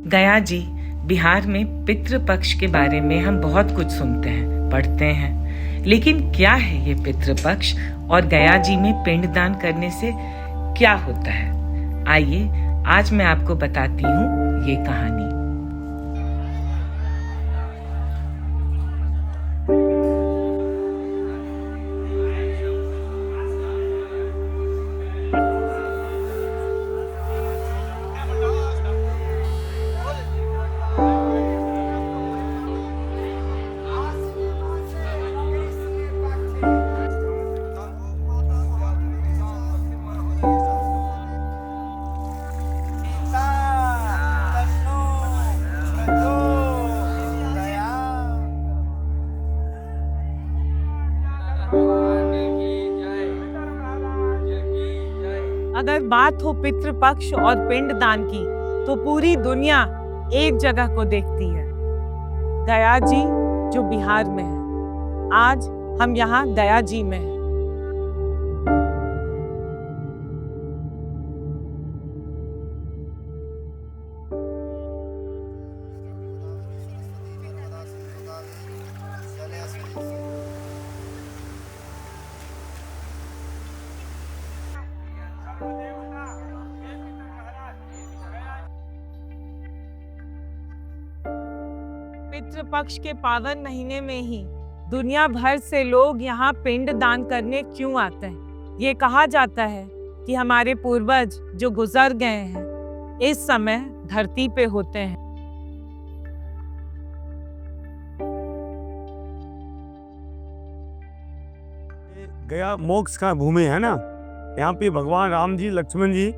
गया जी, बिहार में पितृपक्ष के बारे में हम बहुत कुछ सुनते हैं, पढ़ते हैं, लेकिन क्या है ये पितृपक्ष और गया जी में पिंडदान करने से क्या होता है? आइए आज मैं आपको बताती हूँ ये कहानी। अगर बात हो पितृपक्ष और पिंडदान की, तो पूरी दुनिया एक जगह को देखती है, गया जी जो बिहार में है। आज हम यहाँ गया जी में हैं। पितृपक्ष के पावन महीने में ही दुनिया भर से लोग यहाँ पिंड दान करने क्यों आते हैं? ये कहा जाता है कि हमारे पूर्वज जो गुजर गए हैं इस समय धरती पे होते हैं। गया मोक्ष का भूमि है ना। यहाँ पे भगवान राम जी, लक्ष्मण जी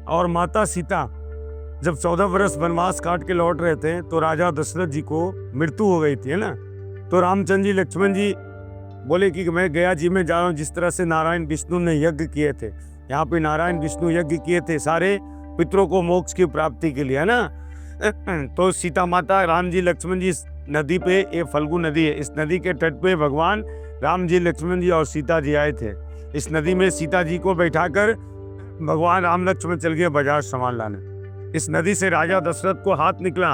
और माता सीता जब 14 वर्ष वनवास काट के लौट रहे थे तो राजा दशरथ जी को मृत्यु हो गई थी, है ना। तो रामचंद्र जी, लक्ष्मण जी बोले कि मैं गया जी में जा रहा हूँ। जिस तरह से नारायण विष्णु ने यज्ञ किए थे, यहाँ पे नारायण विष्णु यज्ञ किए थे सारे पितरों को मोक्ष की प्राप्ति के लिए, है ना। तो सीता माता, राम जी, लक्ष्मण जी इस नदी पे, ये फल्गु नदी है, इस नदी के तट पे भगवान राम जी, लक्ष्मण जी और सीता जी आए थे। इस नदी में सीता जी को बैठाकर भगवान राम लक्ष्मण चल गए बाजार सामान लाने। इस नदी से राजा दशरथ को हाथ निकला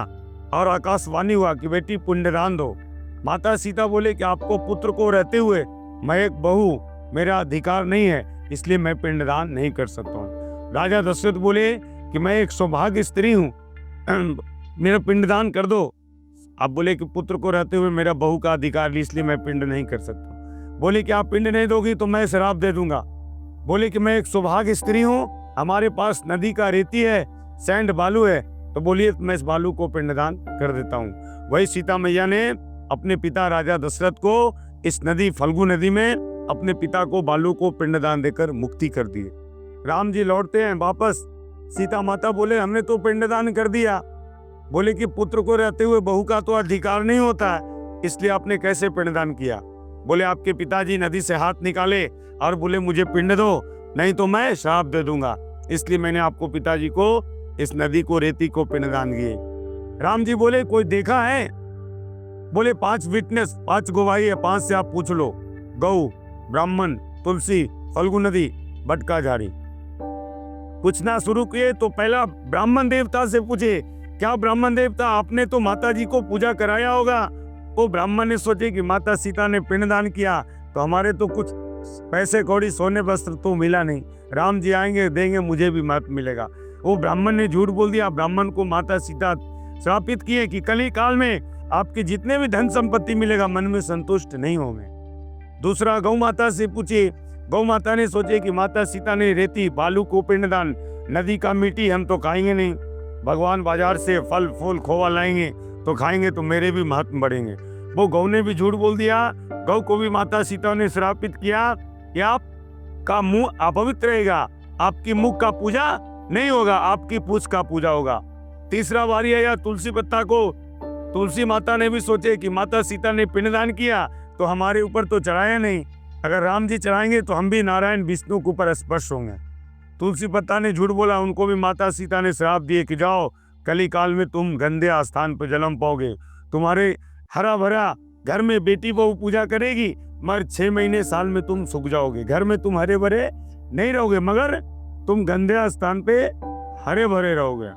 और आकाशवाणी हुआ कि बेटी पिंडदान दो। माता सीता बोले कि आपको पुत्र को रहते हुए मैं एक बहू, मेरा अधिकार नहीं है, इसलिए मैं पिंडदान नहीं कर सकता हूँ। राजा दशरथ बोले कि मैं एक सौभाग्य स्त्री हूँ, मेरा पिंडदान कर दो। आप बोले कि पुत्र को रहते हुए मेरा बहू का अधिकार, इसलिए मैं पिंड नहीं कर सकता। बोले कि आप पिंड नहीं दोगी तो मैं श्राप दे दूंगा। बोले कि मैं एक सौभाग्य स्त्री हूँ, हमारे पास नदी का रेती है, सैंड बालू है, तो बोलिए मैं इस बालू को पिंडदान कर देता हूँ। वही सीता मैया ने अपने पिता राजा दशरथ को इस नदी फल्गु नदी में अपने पिता को बालू को पिंडदान देकर मुक्ति कर दी। राम जी लौटते हैं वापस, सीता माता बोले हमने तो पिंडदान कर दिया। बोले कि पुत्र को रहते हुए बहू का तो अधिकार नहीं होता है, इसलिए आपने कैसे पिंडदान किया? बोले आपके पिताजी नदी से हाथ निकाले और बोले मुझे पिंड दो, नहीं तो मैं श्राप दे दूंगा, इसलिए मैंने आपको पिताजी को इस नदी को, रेती को पिंडदान किए। राम जी बोले कोई देखा है? बोले 5 विटनेस, 5 गवाही है, 5 से आप पूछ लो, गौ, ब्राह्मण, तुलसी, फल्गु नदी, बटका झाड़ी। पूछना शुरू किए तो पहला ब्राह्मण देवता से पूछे, क्या ब्राह्मण देवता आपने तो माता जी को पूजा कराया होगा? वो ब्राह्मण ने सोचे कि माता सीता ने पिंडदान किया तो हमारे तो कुछ पैसे कौड़ी, सोने वस्त्र तो मिला नहीं, राम जी आएंगे देंगे, मुझे भी मत मिलेगा। वो ब्राह्मण ने झूठ बोल दिया। ब्राह्मण को माता सीता श्रापित किए कि कली काल में आपके जितने भी धन संपत्ति मिलेगा मन में संतुष्ट नहीं होंगे। दूसरा गौ माता से पूछिए। गौ माता ने सोचे कि माता सीता ने रेती बालू को पिंडदान, नदी का मिट्टी हम तो खाएंगे नहीं, भगवान बाजार से फल फूल खोवा लाएंगे तो खाएंगे तो मेरे भी महात्म बढ़ेंगे। वो गौ ने भी झूठ बोल दिया। गौ को भी माता सीता ने श्रापित किया कि आपका मुंह अपवित्र रहेगा, आपकी मुख का पूजा नहीं होगा, आपकी पूछ का पूजा होगा। तीसरा बारी आया तुलसी पत्ता को। तुलसी माता ने भी सोचे कि माता सीता ने पिंडदान किया तो हमारे ऊपर तो चढ़ाया नहीं, अगर राम जी चढ़ाएंगे तो हम भी नारायण विष्णु के ऊपर स्पर्श होंगे। तुलसी पत्ता ने झूठ बोला, उनको भी माता सीता ने श्राप दिए कि जाओ कली काल में तुम गंदे स्थान पर जन्म पाओगे, तुम्हारे हरा भरा घर में बेटी बहू पूजा करेगी, मगर 6 महीने साल में तुम सूख जाओगे, घर में तुम हरे भरे नहीं रहोगे, मगर तुम गंदे स्थान पे हरे भरे रहोगे।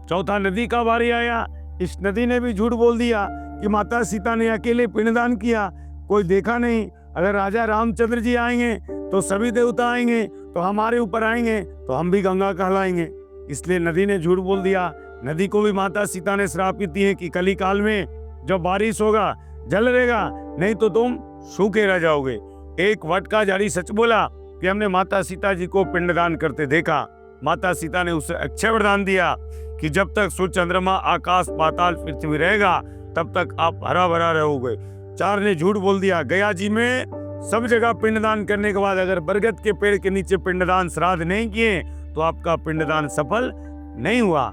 चौथा नदी का बारी आया, इस नदी ने भी झूठ बोल दिया कि माता सीता ने अकेले पिंडदान किया, कोई देखा नहीं। अगर राजा रामचंद्र जी आएंगे तो सभी देवता आएंगे, तो हमारे ऊपर आएंगे तो हम भी गंगा कहलाएंगे। इसलिए नदी ने झूठ बोल दिया। नदी को भी माता सीता ने श्रापित दिए कि कली काल में जब बारिश होगा जल रहेगा, नहीं तो तुम सूखे रह जाओगे। एक वट का झाड़ी सच बोला कि हमने माता सीता जी को पिंडदान करते देखा। माता सीता ने उसे अक्षय वरदान दिया कि जब तक सूर्य चंद्रमा आकाश पाताल पृथ्वी रहेगा तब तक आप हरा भरा रहोगे। 4 ने झूठ बोल दिया। गया जी में सब जगह पिंडदान करने के बाद अगर बरगद के पेड़ के नीचे पिंडदान श्राद्ध नहीं किए तो आपका पिंडदान सफल नहीं हुआ।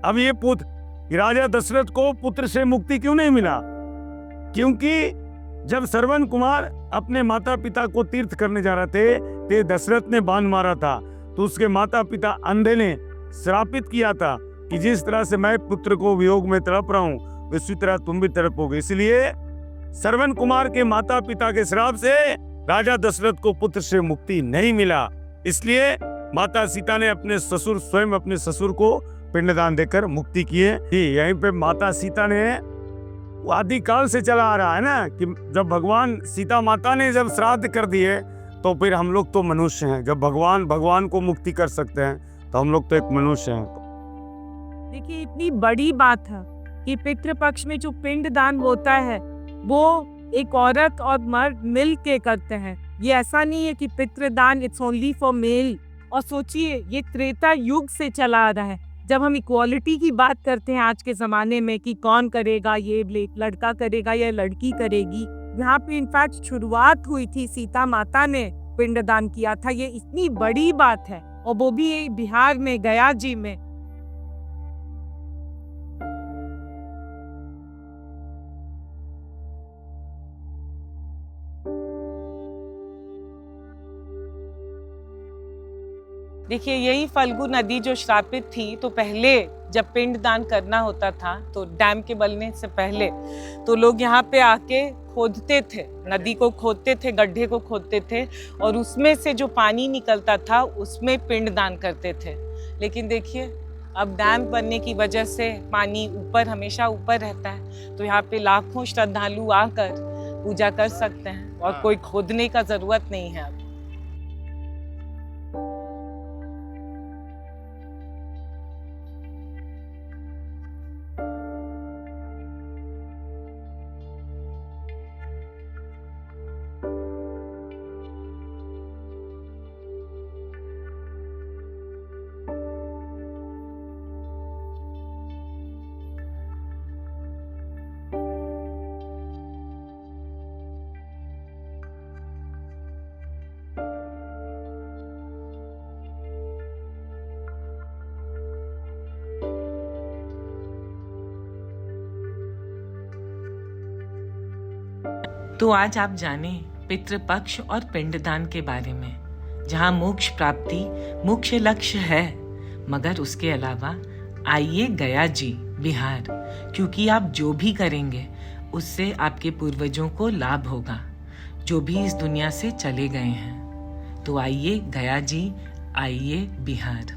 अब ये राजा दशरथ को पुत्र से मुक्ति क्यों नहीं मिला? क्योंकि जब श्रवण कुमार अपने माता पिता को तीर्थ करने जा रहे थे, दशरथ ने बाण मारा था, तो उसके माता पिता अंधे ने श्रापित किया था कि जिस तरह से मैं पुत्र को वियोग में तड़प रहा हूं उसी तरह तुम भी तड़पोगे। इसलिए श्रवण कुमार के माता पिता के श्राप से राजा दशरथ को पुत्र से मुक्ति नहीं मिला। इसलिए माता सीता ने स्वयं अपने ससुर को पिंडदान देकर मुक्ति की है। यहीं पे माता सीता ने आदिकाल से चला आ रहा है ना कि जब भगवान सीता माता ने जब श्राद्ध कर दिए तो फिर हम लोग तो मनुष्य हैं। जब भगवान को मुक्ति कर सकते हैं तो हम लोग तो एक मनुष्य हैं। देखिए, इतनी बड़ी बात है कि पितृपक्ष में जो पिंडदान होता है वो एक औरत और मर्द मिल के करते हैं। ये ऐसा नहीं है कि पितृदान इट्स ओनली फॉर मेल। और सोचिए, ये त्रेता युग से चला आ रहा है। जब हम इक्वालिटी की बात करते हैं आज के ज़माने में कि कौन करेगा, ये लड़का करेगा या लड़की करेगी, यहाँ पे इनफैक्ट शुरुआत हुई थी, सीता माता ने पिंडदान किया था। ये इतनी बड़ी बात है, और वो भी बिहार में गया जी में। देखिए, यही फल्गु नदी जो श्रापित थी, तो पहले जब पिंड दान करना होता था तो डैम के बनने से पहले तो लोग यहाँ पे आके खोदते थे, नदी को खोदते थे, गड्ढे को खोदते थे, और उसमें से जो पानी निकलता था उसमें पिंड दान करते थे। लेकिन देखिए, अब डैम बनने की वजह से पानी ऊपर, हमेशा ऊपर रहता है, तो यहाँ पे लाखों श्रद्धालु आकर पूजा कर सकते हैं और कोई खोदने का जरूरत नहीं है अब। तो आज आप जाने पितृपक्ष और पिंडदान के बारे में, जहाँ मोक्ष प्राप्ति मुख्य लक्ष्य है, मगर उसके अलावा आइए गया जी बिहार, क्योंकि आप जो भी करेंगे उससे आपके पूर्वजों को लाभ होगा, जो भी इस दुनिया से चले गए हैं। तो आइए गया जी, आइए बिहार।